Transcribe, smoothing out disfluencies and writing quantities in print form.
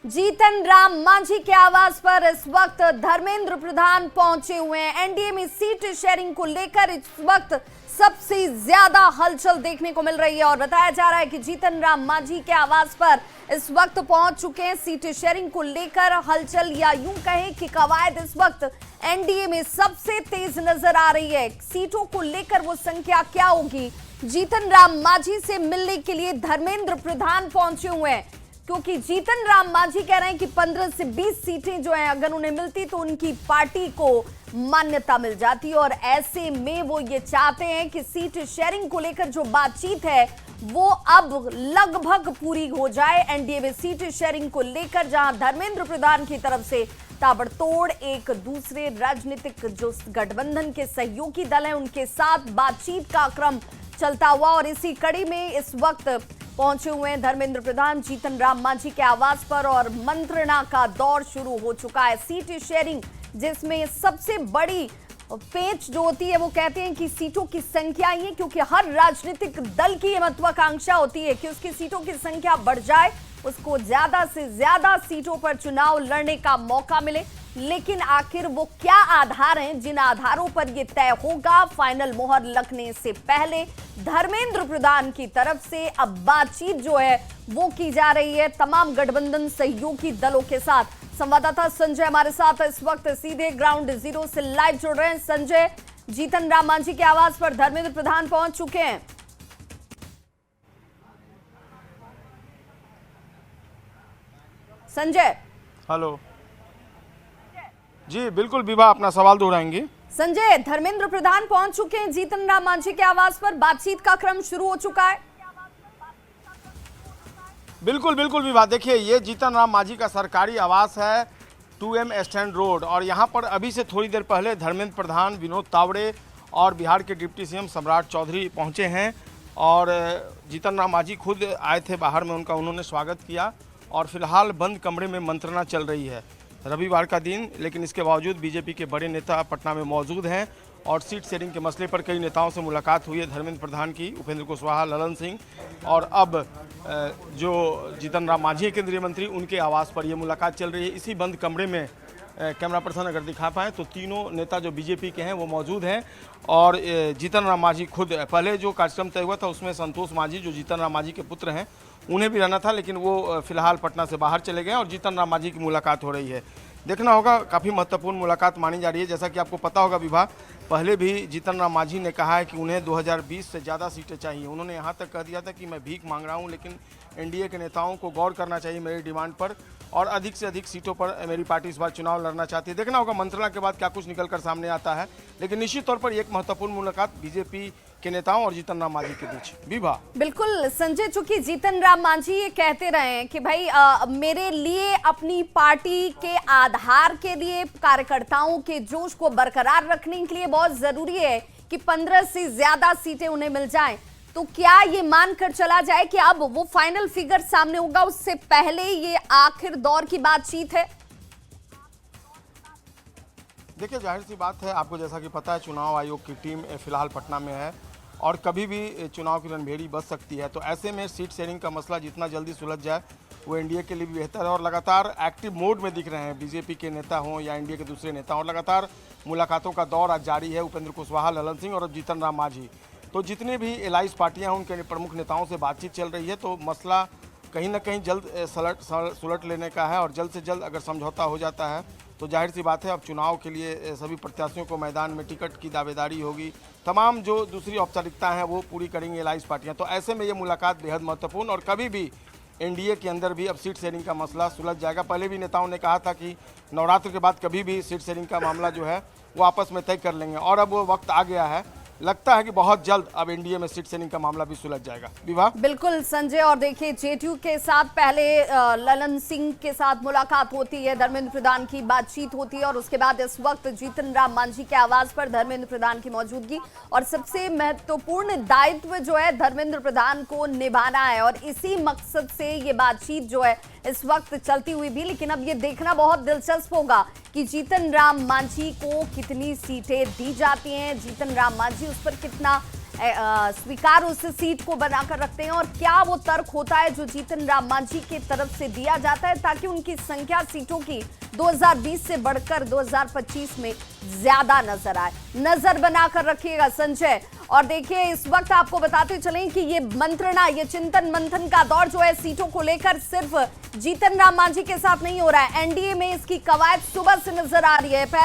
जीतन राम मांझी के आवास पर इस वक्त धर्मेंद्र प्रधान पहुंचे हुए हैं। एनडीए में सीट शेयरिंग को लेकर इस वक्त सबसे ज्यादा हलचल देखने को मिल रही है और बताया जा रहा है कि जीतन राम मांझी के आवास पर इस वक्त पहुंच चुके हैं। सीट शेयरिंग को लेकर हलचल या यूं कहें कि कवायद इस वक्त एनडीए में सबसे तेज नजर आ रही है। सीटों को लेकर वो संख्या क्या होगी, जीतन राम मांझी से मिलने के लिए धर्मेंद्र प्रधान पहुंचे हुए हैं, क्योंकि जीतन राम मांझी कह रहे हैं कि 15 से 20 सीटें जो हैं अगर उन्हें मिलती तो उनकी पार्टी को मान्यता मिल जाती और ऐसे में वो ये चाहते हैं कि सीट शेयरिंग को लेकर जो बातचीत है वो अब लगभग पूरी हो जाए। एनडीए में सीट शेयरिंग को लेकर जहां धर्मेंद्र प्रधान की तरफ से ताबड़तोड़ एक दूसरे राजनीतिक जो गठबंधन के सहयोगी दल हैं उनके साथ बातचीत का क्रम चलता हुआ और इसी कड़ी में इस वक्त पहुंचे हुए हैं धर्मेंद्र प्रधान जीतन राम मांझी के आवास पर और मंत्रणा का दौर शुरू हो चुका है। सीट शेयरिंग जिसमें सबसे बड़ी पेंच जो होती है वो कहते हैं कि सीटों की संख्या ही है, क्योंकि हर राजनीतिक दल की ये महत्वाकांक्षा होती है कि उसकी सीटों की संख्या बढ़ जाए, उसको ज्यादा से ज्यादा सीटों पर चुनाव लड़ने का मौका मिले। लेकिन आखिर वो क्या आधार हैं जिन आधारों पर ये तय होगा, फाइनल मोहर लगने से पहले धर्मेंद्र प्रधान की तरफ से अब बातचीत जो है वो की जा रही है तमाम गठबंधन सहयोगी दलों के साथ। संवाददाता संजय हमारे साथ इस वक्त सीधे ग्राउंड जीरो से लाइव जुड़ रहे हैं। संजय, जीतन राम मांझी के आवास पर धर्मेंद्र प्रधान पहुंच चुके हैं। संजय। हेलो जी, बिल्कुल विभा अपना सवाल दोहराएंगे। संजय, धर्मेंद्र प्रधान पहुंच चुके हैं जीतन राम मांझी के आवास पर, बातचीत का क्रम शुरू हो चुका है। बिल्कुल बिल्कुल विभा, देखिए ये जीतन राम मांझी का सरकारी आवास है 2M स्टैंड रोड और यहाँ पर अभी से थोड़ी देर पहले धर्मेंद्र प्रधान, विनोद तावड़े और बिहार के डिप्टी सीएम सम्राट चौधरी पहुँचे हैं और जीतन राम मांझी खुद आए थे बाहर में, उन्होंने स्वागत किया और फिलहाल बंद कमरे में मंत्रणा चल रही है। रविवार का दिन, लेकिन इसके बावजूद बीजेपी के बड़े नेता पटना में मौजूद हैं और सीट शेयरिंग के मसले पर कई नेताओं से मुलाकात हुई है धर्मेंद्र प्रधान की, उपेंद्र कुशवाहा, ललन सिंह और अब जो जीतन राम मांझी केंद्रीय मंत्री उनके आवास पर यह मुलाकात चल रही है। इसी बंद कमरे में कैमरा पर्सन अगर दिखा पाएँ तो तीनों नेता जो बीजेपी के हैं वो मौजूद हैं और जीतन राम मांझी खुद, पहले जो कार्यक्रम तय हुआ था उसमें संतोष मांझी जो जीतन राम मांझी के पुत्र हैं उन्हें भी रहना था, लेकिन वो फिलहाल पटना से बाहर चले गए और जीतन राम मांझी की मुलाकात हो रही है। देखना होगा, काफ़ी महत्वपूर्ण मुलाकात मानी जा रही है। जैसा कि आपको पता होगा विभा, पहले भी जीतन राम मांझी ने कहा है कि उन्हें 2020 से ज़्यादा सीटें चाहिए। उन्होंने यहाँ तक कह दिया था कि मैं भीख मांग रहा हूँ, लेकिन एनडीए के नेताओं को गौर करना चाहिए मेरी डिमांड पर और अधिक से अधिक सीटों पर मेरी पार्टी इस बार चुनाव लड़ना चाहती है। देखना होगा मंत्रणा के बाद क्या कुछ निकल कर सामने आता है, लेकिन निश्चित तौर पर एक महत्वपूर्ण मुलाकात बीजेपी के नेताओं और जीतन राम मांझी के बीच। विभा। बिल्कुल संजय, चूंकि जीतन राम मांझी ये कहते रहे हैं कि भाई मेरे लिए अपनी पार्टी के आधार के लिए, कार्यकर्ताओं के जोश को बरकरार रखने के लिए बहुत जरूरी है कि 15 से ज्यादा सीटें उन्हें मिल जाएं, तो क्या ये मानकर चला जाए कि अब वो फाइनल फिगर सामने होगा, उससे पहले ये आखिर दौर की बातचीत है? देखिए जाहिर सी बात है, आपको जैसा कि पता है चुनाव आयोग की टीम फिलहाल पटना में है और कभी भी चुनाव की रणभेड़ी बच सकती है, तो ऐसे में सीट शेयरिंग का मसला जितना जल्दी सुलझ जाए वो एनडीए के लिए भी बेहतर है और लगातार एक्टिव मोड में दिख रहे हैं बीजेपी के नेता हों या एनडीए के दूसरे नेता और लगातार मुलाकातों का दौर आज जारी है। उपेंद्र कुशवाहा, ललन सिंह और अब जीतन राम मांझी, तो जितनी भी एलाइज पार्टियां हैं उनके प्रमुख नेताओं से बातचीत चल रही है, तो मसला कहीं ना कहीं जल्द सुलट लेने का है और जल्द से जल्द अगर समझौता हो जाता है तो जाहिर सी बात है अब चुनाव के लिए सभी प्रत्याशियों को मैदान में टिकट की दावेदारी होगी, तमाम जो दूसरी औपचारिकता हैं वो पूरी करेंगी एलाइज पार्टियां। तो ऐसे में ये मुलाकात बेहद महत्वपूर्ण और कभी भी एनडीए के अंदर भी अब सीट शेयरिंग का मसला सुलझ जाएगा। पहले भी नेताओं ने कहा था कि नवरात्र के बाद कभी भी सीट शेयरिंग का मामला जो है वो आपस में तय कर लेंगे और अब वो वक्त आ गया है, लगता है कि बहुत जल्द अब एनडीए में सीट शेयरिंग का मामला भी सुलझ जाएगा। विभा। बिल्कुल संजय, और देखिए जेडीयू के साथ पहले ललन सिंह के साथ मुलाकात होती है, धर्मेंद्र प्रधान की बातचीत होती है और उसके बाद इस वक्त जीतन राम मांझी के आवास पर धर्मेंद्र प्रधान की मौजूदगी और सबसे महत्वपूर्ण दायित्व जो है धर्मेंद्र प्रधान को निभाना है और इसी मकसद से ये बातचीत जो है इस वक्त चलती हुई भी। लेकिन अब ये देखना बहुत दिलचस्प होगा कि जीतन राम मांझी को कितनी सीटें दी जाती हैं, जीतन राम मांझी उस पर कितना स्वीकार उस सीट को बनाकर रखते हैं, और क्या वो तर्क होता है जो जीतन राम मांझी की तरफ से दिया जाता है ताकि उनकी संख्या सीटों की 2020 से बढ़कर 2025 में ज्यादा नजर आए। नजर बनाकर रखिएगा संजय। और देखिए, इस वक्त आपको बताते चलें कि ये मंत्रणा, ये चिंतन मंथन का दौर जो है सीटों को लेकर सिर्फ जीतन राम मांझी के साथ नहीं हो रहा है, एनडीए में इसकी कवायद सुबह से नजर आ रही है। पहले